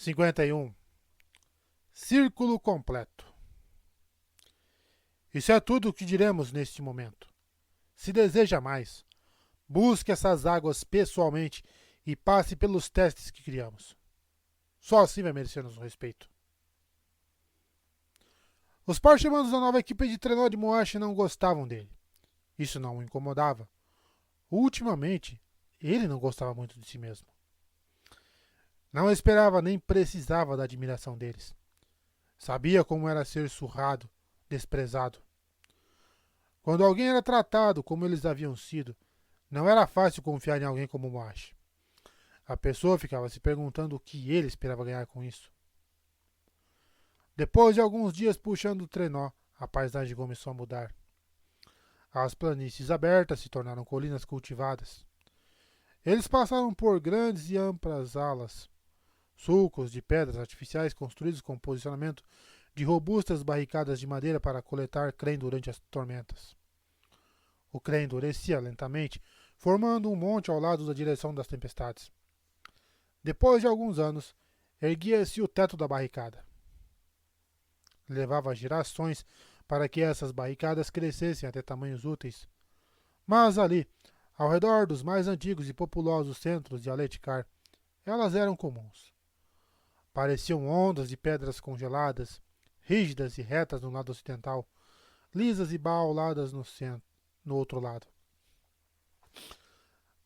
51. Círculo completo. Isso é tudo o que diremos neste momento. Se deseja mais, busque essas águas pessoalmente e passe pelos testes que criamos. Só assim vai merecer nosso respeito. Os parchamanos da nova equipe de trenó de Moashi não gostavam dele. Isso não o incomodava. Ultimamente, ele não gostava muito de si mesmo. Não esperava nem precisava da admiração deles. Sabia como era ser surrado, desprezado. Quando alguém era tratado como eles haviam sido, não era fácil confiar em alguém como Moashi. A pessoa ficava se perguntando o que ele esperava ganhar com isso. Depois de alguns dias puxando o trenó, a paisagem começou a mudar. As planícies abertas se tornaram colinas cultivadas. Eles passaram por grandes e amplas alas, sulcos de pedras artificiais construídos com posicionamento de robustas barricadas de madeira para coletar crém durante as tormentas. O crém endurecia lentamente, formando um monte ao lado da direção das tempestades. Depois de alguns anos, erguia-se o teto da barricada. Levava gerações para que essas barricadas crescessem até tamanhos úteis. Mas ali, ao redor dos mais antigos e populosos centros de Aletikar, elas eram comuns. Pareciam ondas de pedras congeladas, rígidas e retas no lado ocidental, lisas e bauladas no outro lado.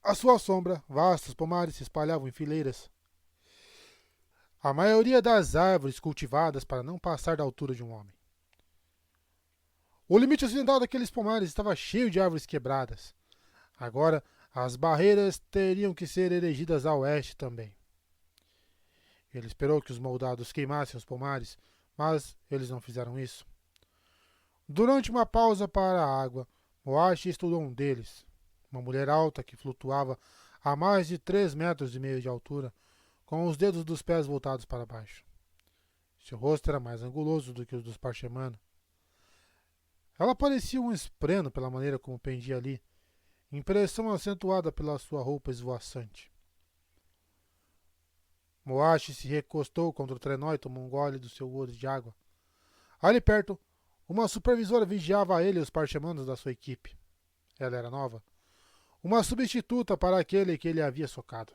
À sua sombra, vastos pomares se espalhavam em fileiras. A maioria das árvores cultivadas para não passar da altura de um homem. O limite ocidental daqueles pomares estava cheio de árvores quebradas. Agora, as barreiras teriam que ser erigidas a oeste também. Ele esperou que os moldados queimassem os pomares, mas eles não fizeram isso. Durante uma pausa para a água, Moashi estudou um deles, uma mulher alta que flutuava a mais de 3,5 metros de altura, com os dedos dos pés voltados para baixo. Seu rosto era mais anguloso do que os dos Parchemano. Ela parecia um espreno pela maneira como pendia ali, impressão acentuada pela sua roupa esvoaçante. Moashi se recostou contra o trenó e tomou um gole do seu odre de água. Ali perto, uma supervisora vigiava ele e os parchemanos da sua equipe. Ela era nova. Uma substituta para aquele que ele havia socado.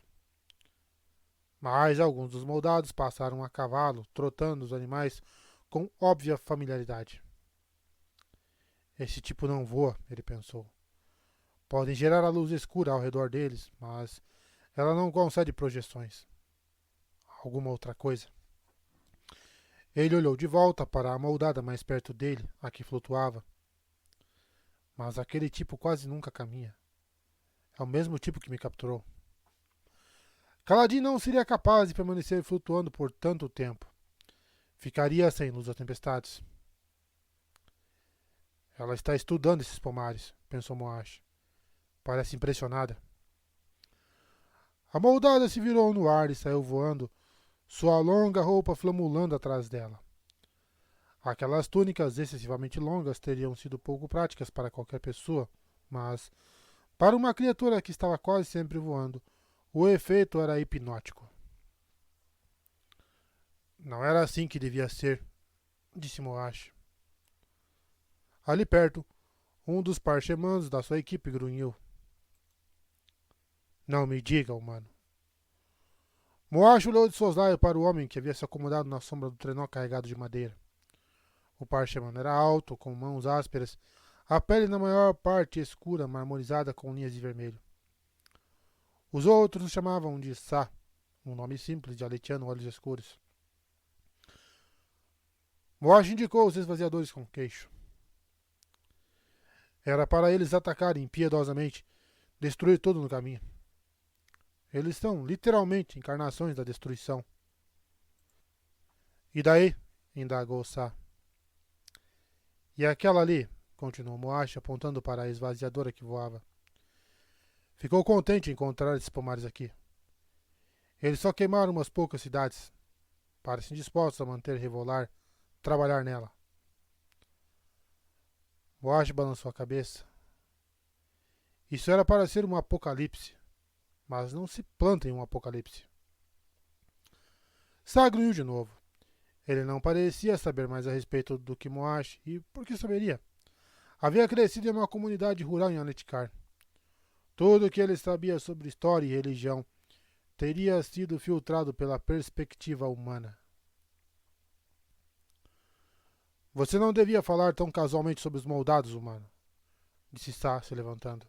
Mas alguns dos moldados passaram a cavalo, trotando os animais com óbvia familiaridade. Esse tipo não voa, ele pensou. Podem gerar a luz escura ao redor deles, mas ela não concede projeções. Alguma outra coisa. Ele olhou de volta para a moldada mais perto dele, a que flutuava. Mas aquele tipo quase nunca caminha. É o mesmo tipo que me capturou. Kaladin não seria capaz de permanecer flutuando por tanto tempo. Ficaria sem luz das tempestades. Ela está estudando esses pomares, pensou Moashi. Parece impressionada. A moldada se virou no ar e saiu voando, sua longa roupa flamulando atrás dela. Aquelas túnicas excessivamente longas teriam sido pouco práticas para qualquer pessoa, mas, para uma criatura que estava quase sempre voando, o efeito era hipnótico. Não era assim que devia ser, disse Moashi. Ali perto, um dos parchemanos da sua equipe grunhiu. Não me diga, humano. Moashi olhou de soslaio para o homem que havia se acomodado na sombra do trenó carregado de madeira. O parchemano era alto, com mãos ásperas, a pele na maior parte escura, marmorizada com linhas de vermelho. Os outros o chamavam de Sá, um nome simples de aletiano olhos escuros. Moashi indicou os esvaziadores com queixo. Era para eles atacarem impiedosamente, destruir tudo no caminho. Eles são literalmente encarnações da destruição. E daí? Indagou Sá. E aquela ali? Continuou Moashi, apontando para a esvaziadora que voava. Ficou contente em encontrar esses pomares aqui. Eles só queimaram umas poucas cidades. Parecem dispostos a manter Revolar, trabalhar nela. Moashi balançou a cabeça. Isso era para ser um apocalipse. Mas não se planta em um apocalipse. Sá grunhiu de novo. Ele não parecia saber mais a respeito do que Moash, e por que saberia? Havia crescido em uma comunidade rural em Aletikar. Tudo o que ele sabia sobre história e religião teria sido filtrado pela perspectiva humana. Você não devia falar tão casualmente sobre os moldados, humano, disse Sá, se levantando.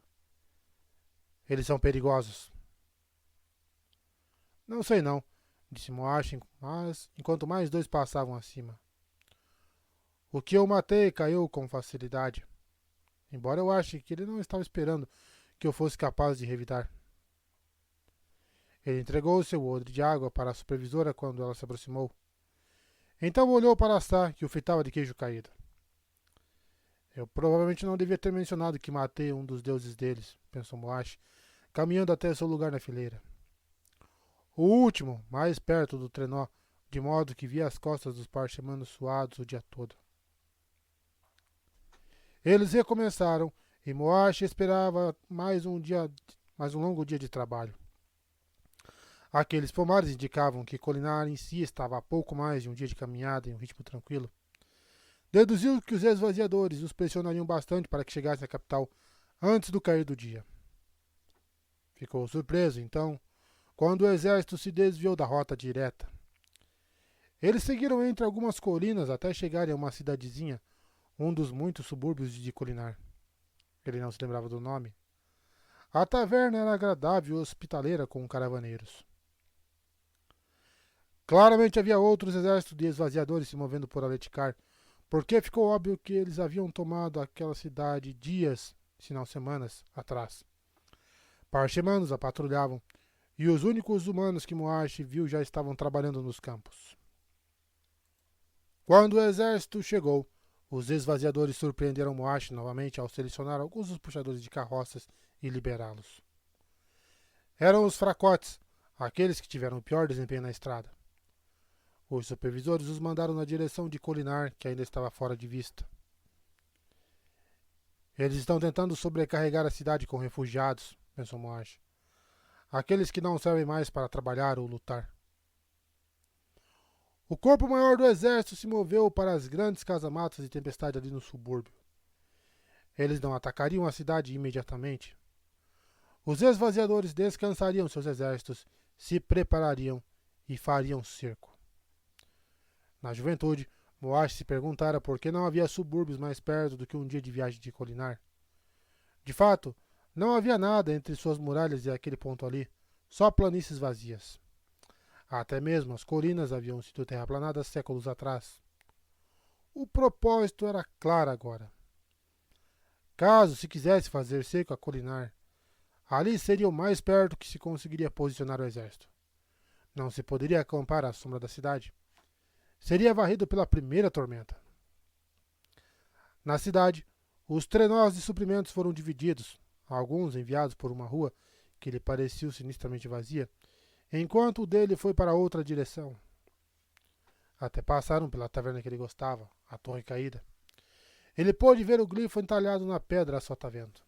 Eles são perigosos. Não sei não, disse Moash, mas enquanto mais dois passavam acima. O que eu matei caiu com facilidade, embora eu ache que ele não estava esperando que eu fosse capaz de revidar. Ele entregou seu odre de água para a supervisora quando ela se aproximou. Então olhou para Sá, que o fitava de queijo caído. Eu provavelmente não devia ter mencionado que matei um dos deuses deles, pensou Moash, caminhando até seu lugar na fileira. O último, mais perto do trenó, de modo que via as costas dos parchemanos suados o dia todo. Eles recomeçaram e Moash esperava mais um longo dia de trabalho. Aqueles pomares indicavam que Colinar em si estava a pouco mais de um dia de caminhada em um ritmo tranquilo. Deduziu que os esvaziadores os pressionariam bastante para que chegassem à capital antes do cair do dia. Ficou surpreso, então, quando o exército se desviou da rota direta. Eles seguiram entre algumas colinas até chegarem a uma cidadezinha, um dos muitos subúrbios de Colinar. Ele não se lembrava do nome. A taverna era agradável e hospitaleira com caravaneiros. Claramente havia outros exércitos de esvaziadores se movendo por Aletikar, porque ficou óbvio que eles haviam tomado aquela cidade dias, se não semanas, atrás. Parchemanos a patrulhavam, e os únicos humanos que Moash viu já estavam trabalhando nos campos. Quando o exército chegou, os esvaziadores surpreenderam Moash novamente ao selecionar alguns dos puxadores de carroças e liberá-los. Eram os fracotes, aqueles que tiveram o pior desempenho na estrada. Os supervisores os mandaram na direção de Colinar, que ainda estava fora de vista. Eles estão tentando sobrecarregar a cidade com refugiados, pensou Moash. Aqueles que não servem mais para trabalhar ou lutar. O corpo maior do exército se moveu para as grandes casamatas de tempestade ali no subúrbio. Eles não atacariam a cidade imediatamente. Os esvaziadores descansariam seus exércitos, se preparariam e fariam cerco. Na juventude, Moash se perguntara por que não havia subúrbios mais perto do que um dia de viagem de Colinar. De fato, não havia nada entre suas muralhas e aquele ponto ali, só planícies vazias. Até mesmo as colinas haviam sido terraplanadas séculos atrás. O propósito era claro agora. Caso se quisesse fazer cerco a Colinar, ali seria o mais perto que se conseguiria posicionar o exército. Não se poderia acampar à sombra da cidade. Seria varrido pela primeira tormenta. Na cidade, os trenós de suprimentos foram divididos, alguns enviados por uma rua que lhe pareceu sinistramente vazia, enquanto o dele foi para outra direção. Até passaram pela taverna que ele gostava, a Torre Caída. Ele pôde ver o glifo entalhado na pedra a sotavento.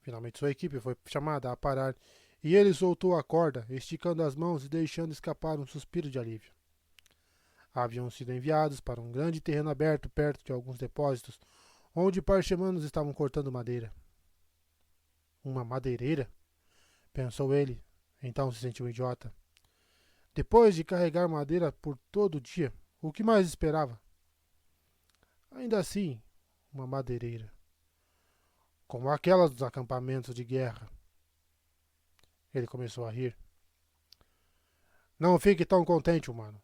Finalmente sua equipe foi chamada a parar e ele soltou a corda, esticando as mãos e deixando escapar um suspiro de alívio. Haviam sido enviados para um grande terreno aberto perto de alguns depósitos, onde parchemanos estavam cortando madeira. Uma madeireira? Pensou ele, então se sentiu um idiota. Depois de carregar madeira por todo o dia, o que mais esperava? Ainda assim, uma madeireira. Como aquelas dos acampamentos de guerra. Ele começou a rir. Não fique tão contente, humano,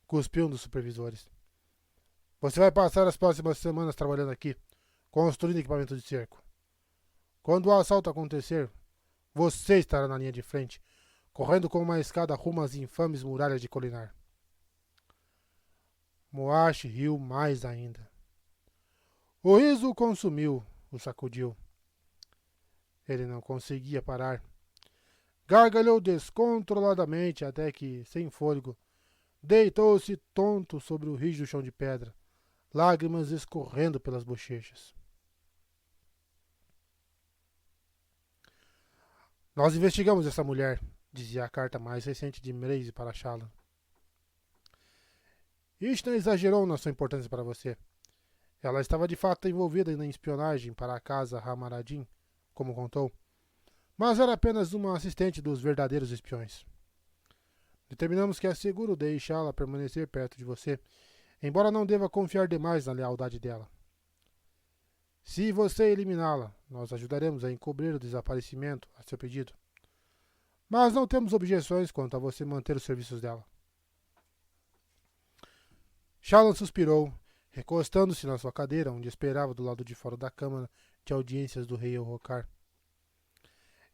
cuspiu um dos supervisores. Você vai passar as próximas semanas trabalhando aqui, construindo equipamento de cerco. Quando o assalto acontecer, você estará na linha de frente, correndo com uma escada rumo às infames muralhas de Colinar. Moash riu mais ainda. O riso o consumiu, o sacudiu. Ele não conseguia parar. Gargalhou descontroladamente até que, sem fôlego, deitou-se tonto sobre o rígido chão de pedra, lágrimas escorrendo pelas bochechas. Nós investigamos essa mulher, dizia a carta mais recente de Mraze para Shallan. Ishna exagerou na sua importância para você. Ela estava de fato envolvida na espionagem para a casa Ramaradin, como contou, mas era apenas uma assistente dos verdadeiros espiões. Determinamos que é seguro deixá-la permanecer perto de você, embora não deva confiar demais na lealdade dela. Se você eliminá-la, nós ajudaremos a encobrir o desaparecimento a seu pedido. Mas não temos objeções quanto a você manter os serviços dela. Shallan suspirou, recostando-se na sua cadeira, onde esperava do lado de fora da câmara de audiências do rei Elhokar.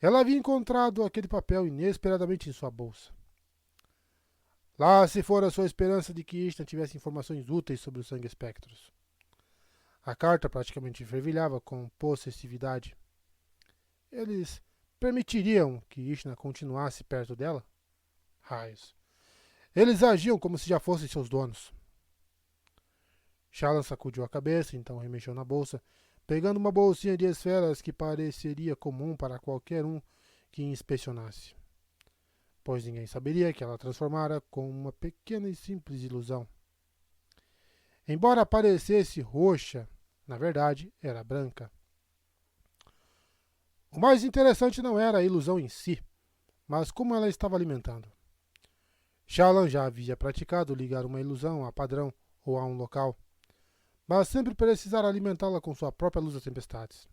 Ela havia encontrado aquele papel inesperadamente em sua bolsa. Lá se fora a sua esperança de que Ishna tivesse informações úteis sobre os Sangue Espectros. A carta praticamente fervilhava com possessividade. Eles permitiriam que Ishna continuasse perto dela? Raios. Eles agiam como se já fossem seus donos. Shallan sacudiu a cabeça, então remexeu na bolsa, pegando uma bolsinha de esferas que pareceria comum para qualquer um que inspecionasse, pois ninguém saberia que ela transformara com uma pequena e simples ilusão. Embora parecesse roxa, na verdade era branca. O mais interessante não era a ilusão em si, mas como ela estava alimentando. Shallan já havia praticado ligar uma ilusão a padrão ou a um local, mas sempre precisara alimentá-la com sua própria luz das tempestades.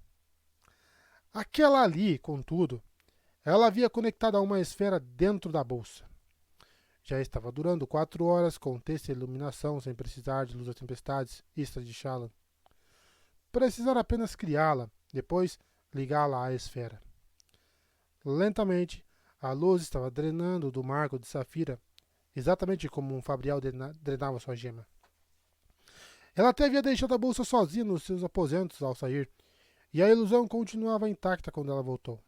Aquela ali, contudo, ela havia conectado a uma esfera dentro da bolsa. Já estava durando 4 horas com texta e iluminação sem precisar de luz das tempestades extra de Shallan. Precisara apenas criá-la, depois ligá-la à esfera. Lentamente, a luz estava drenando do marco de Safira, exatamente como um Fabrial drenava sua gema. Ela até havia deixado a bolsa sozinha nos seus aposentos ao sair, e a ilusão continuava intacta quando ela voltou.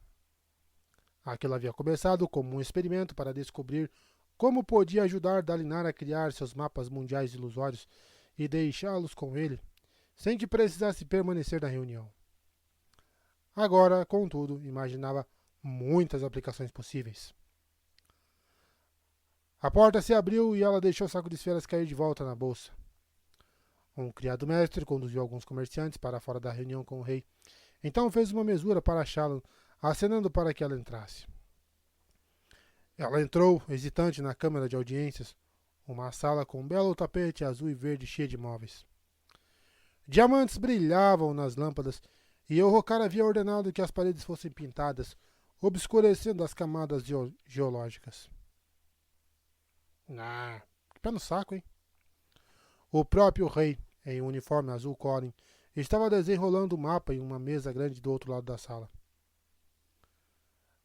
Aquilo havia começado como um experimento para descobrir como podia ajudar Dalinar a criar seus mapas mundiais ilusórios e deixá-los com ele, sem que precisasse permanecer na reunião. Agora, contudo, imaginava muitas aplicações possíveis. A porta se abriu e ela deixou o saco de esferas cair de volta na bolsa. Um criado-mestre conduziu alguns comerciantes para fora da reunião com o rei. Então fez uma mesura para Shallan, acenando para que ela entrasse. Ela entrou, hesitante, na câmara de audiências, uma sala com um belo tapete azul e verde cheia de móveis. Diamantes brilhavam nas lâmpadas e Elhokar havia ordenado que as paredes fossem pintadas, obscurecendo as camadas geológicas. Que pé no saco, hein? O próprio rei, em um uniforme azul Corin, estava desenrolando o mapa em uma mesa grande do outro lado da sala.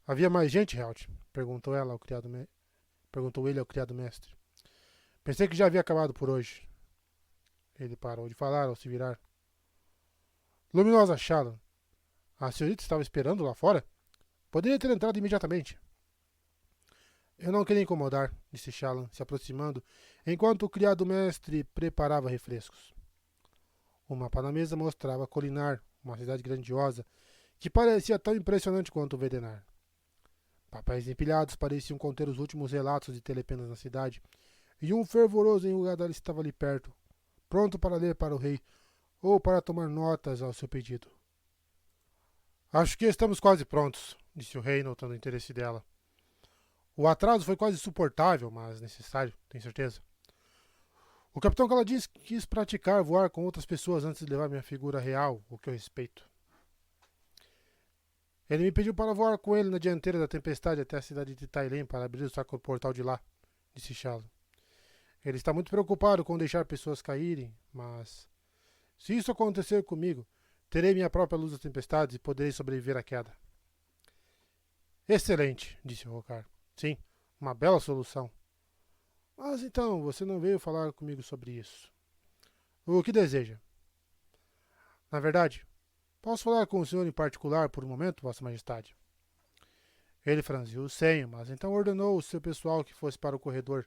Havia mais gente, Helt? Perguntou ele ao criado-mestre. Pensei que já havia acabado por hoje. Ele parou de falar ao se virar. Luminosa Shallan, a senhorita estava esperando lá fora? Poderia ter entrado imediatamente. Eu não queria incomodar, disse Shallan, se aproximando, enquanto o criado-mestre preparava refrescos. O mapa na mesa mostrava Kholinar, uma cidade grandiosa, que parecia tão impressionante quanto Vedenar. Papéis empilhados pareciam conter os últimos relatos de Telepenas na cidade, e um fervoroso enrugador estava ali perto, pronto para ler para o rei, ou para tomar notas ao seu pedido. Acho que estamos quase prontos, disse o rei, notando o interesse dela. O atraso foi quase suportável, mas necessário, tem certeza? O capitão Kaladin quis praticar voar com outras pessoas antes de levar minha figura real, o que eu respeito. Ele me pediu para voar com ele na dianteira da tempestade até a cidade de Tailem para abrir o sacro portal de lá, disse Shallan. Ele está muito preocupado com deixar pessoas caírem, mas se isso acontecer comigo, terei minha própria luz das tempestades e poderei sobreviver à queda. Excelente, disse Elhokar. Sim, uma bela solução. Mas então, você não veio falar comigo sobre isso. O que deseja? Na verdade, posso falar com o senhor em particular por um momento, Vossa Majestade? Ele franziu o senho, mas então ordenou o seu pessoal que fosse para o corredor.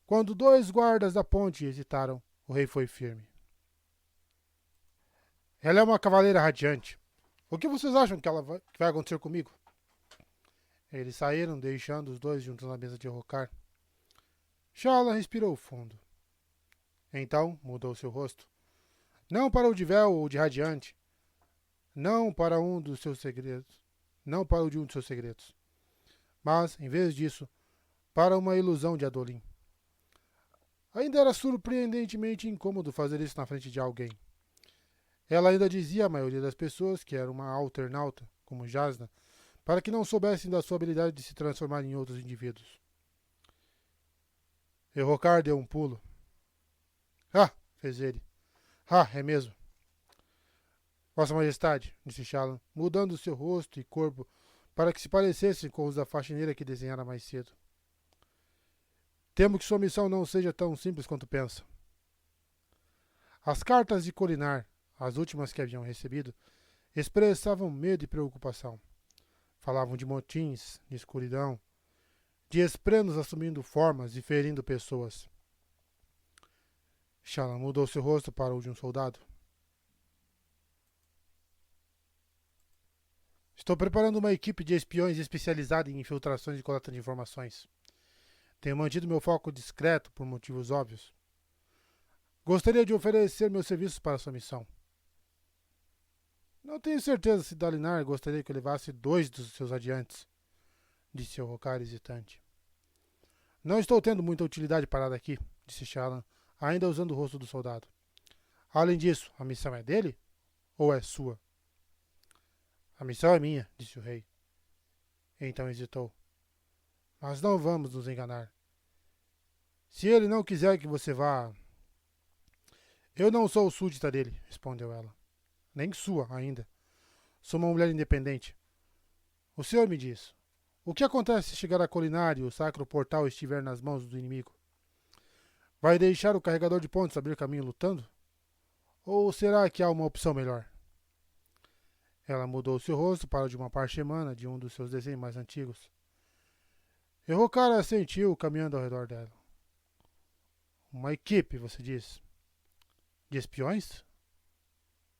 Quando 2 guardas da ponte hesitaram, o rei foi firme. Ela é uma cavaleira radiante. O que vocês acham que vai acontecer comigo? Eles saíram, deixando os dois juntos na mesa de Elhokar. Shallan respirou fundo. Então mudou seu rosto. Não para o de véu ou de radiante. Não para um dos seus segredos. Não para o de um de seus segredos. Mas, em vez disso, para uma ilusão de Adolin. Ainda era surpreendentemente incômodo fazer isso na frente de alguém. Ela ainda dizia à maioria das pessoas que era uma alternauta, como Jasna, para que não soubessem da sua habilidade de se transformar em outros indivíduos. Errocar deu um pulo. Ah, fez ele. Ah, é mesmo. Vossa Majestade, disse Shallan, mudando seu rosto e corpo para que se parecessem com os da faxineira que desenhara mais cedo. Temo que sua missão não seja tão simples quanto pensa. As cartas de Kholinar, as últimas que haviam recebido, expressavam medo e preocupação. Falavam de motins, de escuridão, de esprenos assumindo formas e ferindo pessoas. Shallan mudou seu rosto para o de um soldado. Estou preparando uma equipe de espiões especializada em infiltrações e coleta de informações. Tenho mantido meu foco discreto por motivos óbvios. Gostaria de oferecer meus serviços para sua missão. Não tenho certeza se Dalinar gostaria que eu levasse 2 dos seus adiantes, disse Errocar hesitante. Não estou tendo muita utilidade parada aqui, disse Shallan, ainda usando o rosto do soldado. Além disso, a missão é dele ou é sua? A missão é minha, disse o rei. Então hesitou. Mas não vamos nos enganar. Se ele não quiser que você vá... Eu não sou súdita dele, respondeu ela. Nem sua, ainda. Sou uma mulher independente. O senhor me diz, o que acontece se chegar a Kholinar e o sacro portal estiver nas mãos do inimigo? Vai deixar o carregador de pontes abrir caminho lutando? Ou será que há uma opção melhor? Ela mudou seu rosto para o de uma parchemana de um dos seus desenhos mais antigos. Errocar assentiu, caminhando ao redor dela. Uma equipe, você diz? De espiões?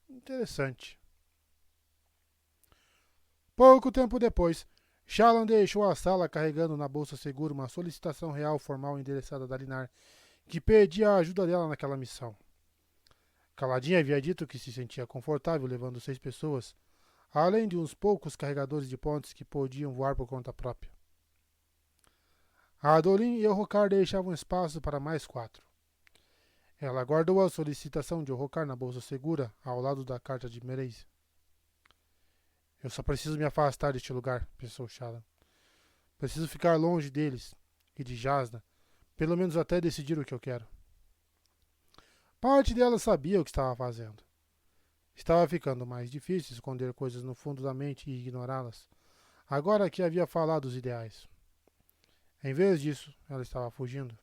Interessante. Pouco tempo depois, Shallan deixou a sala carregando na bolsa segura uma solicitação real formal endereçada a Dalinar, que pedia a ajuda dela naquela missão. Caladinha havia dito que se sentia confortável levando 6 pessoas, além de uns poucos carregadores de pontes que podiam voar por conta própria. A Adolin e Errocar deixavam espaço para mais 4. Ela guardou a solicitação de Errocar na bolsa segura, ao lado da carta de Mraize. Eu só preciso me afastar deste lugar, pensou Shallan. Preciso ficar longe deles e de Jasna, pelo menos até decidir o que eu quero. Parte dela sabia o que estava fazendo. Estava ficando mais difícil esconder coisas no fundo da mente e ignorá-las, agora que havia falado os ideais. Em vez disso, ela estava fugindo.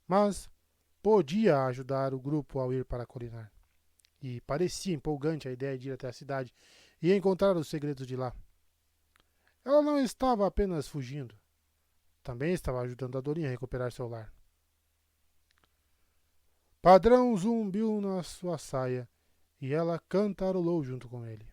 Mas podia ajudar o grupo ao ir para Kholinar. E parecia empolgante a ideia de ir até a cidade e encontrar os segredos de lá. Ela não estava apenas fugindo. Também estava ajudando a Dorinha a recuperar seu lar. Padrão zumbiu na sua saia e ela cantarolou junto com ele.